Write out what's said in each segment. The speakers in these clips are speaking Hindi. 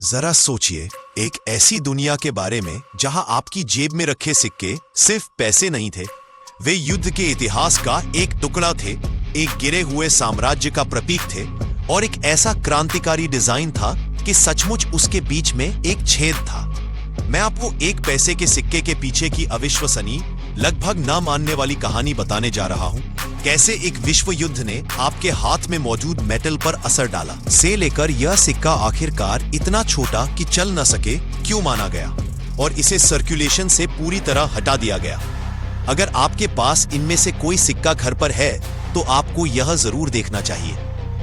जरा सोचिए, एक ऐसी दुनिया के बारे में जहां आपकी जेब में रखे सिक्के सिर्फ पैसे नहीं थे, वे युद्ध के इतिहास का एक टुकड़ा थे, एक गिरे हुए साम्राज्य का प्रतीक थे और एक ऐसा क्रांतिकारी डिजाइन था कि सचमुच उसके बीच में एक छेद था। मैं आपको एक पैसे के सिक्के के पीछे की अविश्वसनीय, लगभग ना मानने वाली कहानी बताने जा रहा हूं। कैसे एक विश्व युद्ध ने आपके हाथ में मौजूद मेटल पर असर डाला, से लेकर यह सिक्का आखिरकार इतना छोटा कि चल न सके क्यों माना गया और इसे सर्कुलेशन से पूरी तरह हटा दिया गया। अगर आपके पास इनमें से कोई सिक्का घर पर है तो आपको यह जरूर देखना चाहिए,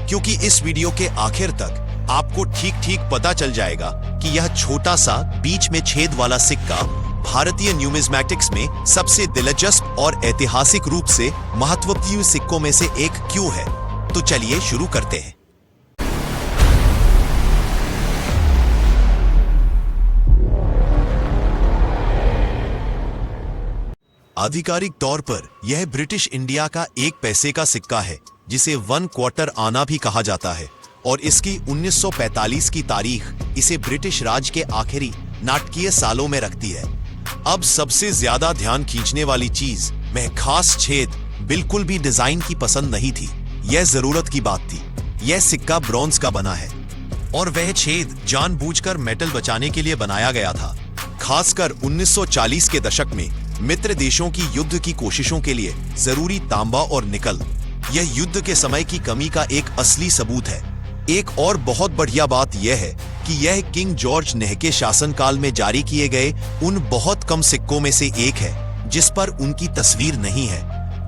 क्योंकि इस वीडियो के आखिर तक आपको ठीक ठीक पता चल जाएगा कि यह छोटा सा बीच में छेद वाला सिक्का भारतीय न्यूमिज्मैटिक्स में सबसे दिलचस्प और ऐतिहासिक रूप से महत्वपूर्ण सिक्कों में से एक क्यों है। तो चलिए शुरू करते हैं। आधिकारिक तौर पर यह ब्रिटिश इंडिया का एक पैसे का सिक्का है, जिसे 1 क्वार्टर आना भी कहा जाता है, और इसकी 1945 की तारीख इसे ब्रिटिश राज के आखिरी नाटकीय सालों में रखती है। अब सबसे ज्यादा ध्यान खींचने वाली चीज वह खास छेद बिल्कुल भी डिजाइन की पसंद नहीं थी, यह जरूरत की बात थी। यह सिक्का ब्रॉन्ज का बना है और वह छेद जानबूझकर मेटल बचाने के लिए बनाया गया था। खासकर 1940 के दशक में मित्र देशों की युद्ध की कोशिशों के लिए जरूरी तांबा और निकल, यह युद्ध के समय की कमी का एक असली सबूत है। एक और बहुत बढ़िया बात यह है कि यह किंग जॉर्ज नह के शासनकाल में जारी किए गए उन बहुत कम सिक्कों में से एक है जिस पर उनकी तस्वीर नहीं है।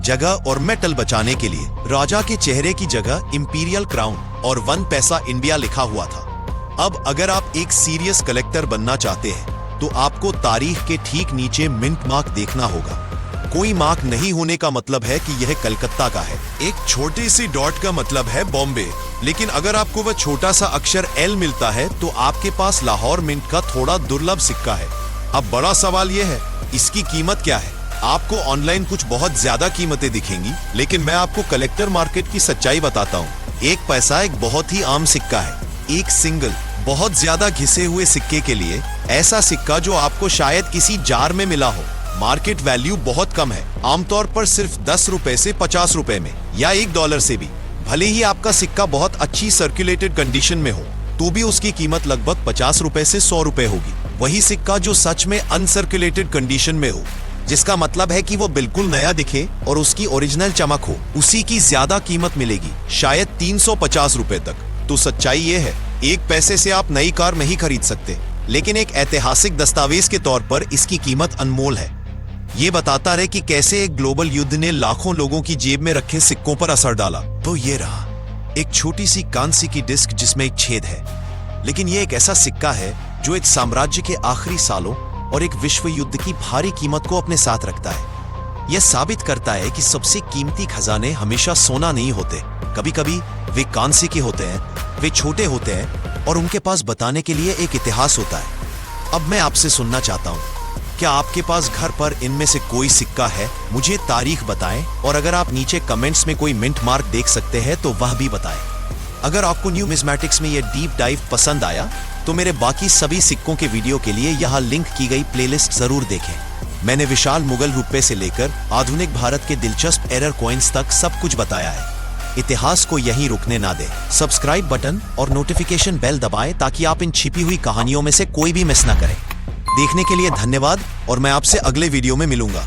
जगह और मेटल बचाने के लिए राजा के चेहरे की जगह इंपीरियल क्राउन और 1 पैसा इंडिया लिखा हुआ था। अब अगर आप एक सीरियस कलेक्टर बनना चाहते हैं तो आपको तारीख के ठीक नीचे मिंट मार्क देखना होगा। कोई मार्क नहीं होने का मतलब है कि यह कलकत्ता का है। एक छोटी सी डॉट का मतलब है बॉम्बे, लेकिन अगर आपको वह छोटा सा अक्षर एल मिलता है तो आपके पास लाहौर मिंट का थोड़ा दुर्लभ सिक्का है। अब बड़ा सवाल यह है, इसकी कीमत क्या है? आपको ऑनलाइन कुछ बहुत ज्यादा कीमतें दिखेंगी, लेकिन मैं आपको कलेक्टर मार्केट की सच्चाई बताता हूँ। 1 पैसा एक बहुत ही आम सिक्का है। एक सिंगल बहुत ज्यादा घिसे हुए सिक्के के लिए ऐसा सिक्का जो आपको शायद किसी जार में मिला हो, मार्केट वैल्यू बहुत कम है, आमतौर पर सिर्फ 10 रुपए से 50 रुपए में, या $1 से भी। भले ही आपका सिक्का बहुत अच्छी सर्कुलेटेड कंडीशन में हो तो भी उसकी कीमत लगभग 50 रुपए से 100 रुपए होगी। वही सिक्का जो सच में अनसर्कुलेटेड कंडीशन में हो, जिसका मतलब है कि वो बिल्कुल नया दिखे और उसकी ओरिजिनल चमक हो, उसी की ज्यादा कीमत मिलेगी, शायद 350 रुपए तक। तो सच्चाई ये है, 1 पैसे से आप नई कार नहीं खरीद सकते, लेकिन एक ऐतिहासिक दस्तावेज के तौर पर इसकी कीमत अनमोल है। ये बताता रहे कि कैसे एक ग्लोबल युद्ध ने लाखों लोगों की जेब में रखे सिक्कों पर असर डाला। तो ये रहा एक छोटी सी कांस्य की डिस्क जिसमें एक छेद है, लेकिन ये एक ऐसा सिक्का है जो एक साम्राज्य के आखिरी सालों और एक विश्व युद्ध की भारी कीमत को अपने साथ रखता है। यह साबित करता है कि सबसे कीमती खजाने हमेशा सोना नहीं होते, कभी कभी वे कांस्य के होते हैं, वे छोटे होते हैं और उनके पास बताने के लिए एक इतिहास होता है। अब मैं आपसे सुनना चाहता हूँ, क्या आपके पास घर पर इनमें से कोई सिक्का है? मुझे तारीख बताएं, और अगर आप नीचे कमेंट्स में कोई मिंट मार्क देख सकते हैं तो वह भी बताएं। अगर आपको न्यूमिज्मैटिक्स में यह डीप डाइव पसंद आया तो मेरे बाकी सभी सिक्कों के वीडियो के लिए यहाँ लिंक की गई प्लेलिस्ट जरूर देखें। मैंने विशाल मुगल रुपये से लेकर आधुनिक भारत के दिलचस्प एरर कॉइन्स तक सब कुछ बताया है। इतिहास को यहीं रुकने ना दें। सब्सक्राइब बटन और नोटिफिकेशन बेल दबाएं ताकि आप इन छिपी हुई कहानियों में से कोई भी मिस ना करें। देखने के लिए धन्यवाद और मैं आपसे अगले वीडियो में मिलूंगा।